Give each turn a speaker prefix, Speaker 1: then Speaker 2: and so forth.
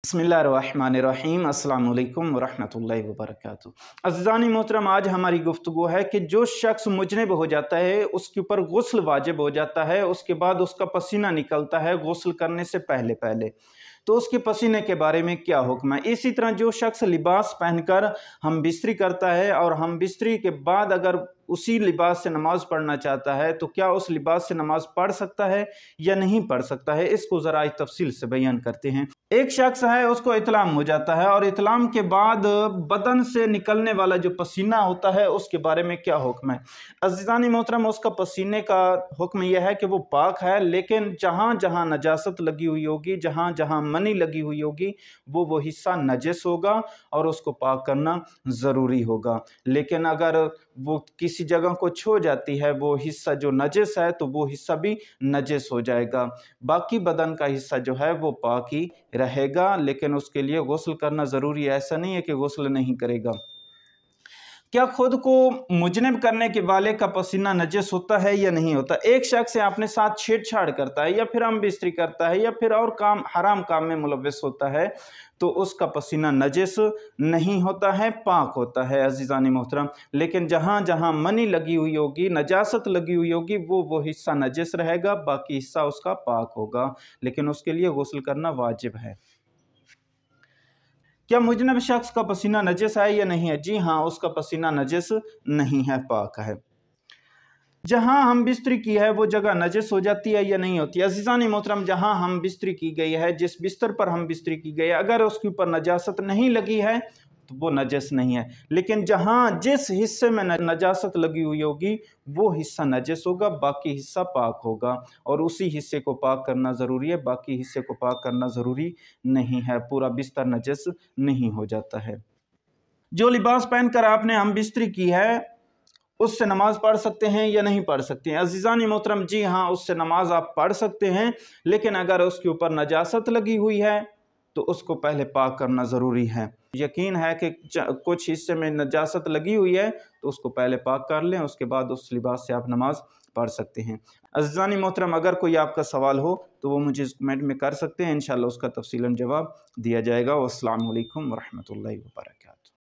Speaker 1: बिस्मिल्लाहिर्रहमानिर्रहीम अस्सलाम वालेकुम वरहमतुल्लाहि वबरकातुहू। अज़ीज़ानी मोहतरम, आज हमारी गुफ्तगू है कि जो शख्स मुजनब हो जाता है उसके ऊपर गुस्ल वाजिब हो जाता है, उसके बाद उसका पसीना निकलता है गुस्ल करने से पहले पहले, तो उसके पसीने के बारे में क्या हुक्म है। इसी तरह जो शख्स लिबास पहनकर हम बिस्तरी करता है और हम बिस्तरी के बाद अगर उसी लिबास से नमाज़ पढ़ना चाहता है तो क्या उस लिबास से नमाज़ पढ़ सकता है या नहीं पढ़ सकता है, इसको ज़रा तफसील से बयान करते हैं। एक शख्स है, उसको इत्लाम हो जाता है और इत्लाम के बाद बदन से निकलने वाला जो पसीना होता है उसके बारे में क्या हुक्म है। अज़ीज़ानी मोहतरम, उसका पसीने का हुक्म यह है कि वो पाक है, लेकिन जहाँ जहाँ नजासत लगी हुई होगी, जहाँ जहाँ मनी लगी हुई होगी, वो हिस्सा नजस होगा और उसको पाक करना ज़रूरी होगा। लेकिन अगर वो किसी जगह को छू जाती है वो हिस्सा जो नजस है, तो वो हिस्सा भी नजस हो जाएगा। बाकी बदन का हिस्सा जो है वो पाक ही रहेगा, लेकिन उसके लिए गुस्ल करना ज़रूरी है। ऐसा नहीं है कि गुस्ल नहीं करेगा। क्या खुद को मुजनब करने के वाले का पसीना नजस होता है या नहीं होता। एक शख्स है अपने साथ छेड़छाड़ करता है या फिर हम बिस्तरी करता है या फिर और काम हराम काम में मुलव्वस होता है, तो उसका पसीना नजस नहीं होता है, पाक होता है अजीज़ानी मोहतरम। लेकिन जहाँ जहाँ मनी लगी हुई होगी, नजासत लगी हुई होगी, वो हिस्सा नजस रहेगा, बाकी हिस्सा उसका पाक होगा, लेकिन उसके लिए गुस्ल करना वाजिब है। क्या मुजनब शख्स का पसीना नजस है या नहीं है। जी हाँ, उसका पसीना नजस नहीं है, पाक है। जहाँ हम बिस्तरी की है वो जगह नजस हो जाती है या नहीं होती। अज़ीज़ानी मोहतरम, जहाँ हम बिस्तरी की गई है, जिस बिस्तर पर हम बिस्तरी की गई है, अगर उसके ऊपर नजासत नहीं लगी है तो वो नजस नहीं है। लेकिन जहाँ जिस हिस्से में नजासत लगी हुई होगी वो हिस्सा नजस होगा, बाकी हिस्सा पाक होगा, और उसी हिस्से को पाक करना ज़रूरी है, बाकी हिस्से को पाक करना ज़रूरी नहीं है। पूरा बिस्तर नजस नहीं हो जाता है। जो लिबास पहनकर आपने हम बिस्तरी की है उससे नमाज पढ़ सकते हैं या नहीं पढ़ सकते हैं। अज़ीज़ानी मोहतरम, जी हाँ, उससे नमाज आप पढ़ सकते हैं, लेकिन अगर उसके ऊपर नजासत लगी हुई है तो उसको पहले पाक करना ज़रूरी है। यकीन है कि कुछ हिस्से में नजासत लगी हुई है तो उसको पहले पाक कर लें, उसके बाद उस लिबास से आप नमाज पढ़ सकते हैं। अज़ीज़ानी मोहतरम, अगर कोई आपका सवाल हो तो वो मुझे कमेंट में कर सकते हैं, इंशाअल्लाह उसका तफसीलन जवाब दिया जाएगा। अस्सलामु अलैकुम वरहमतुल्लाहि वबरकातुहू।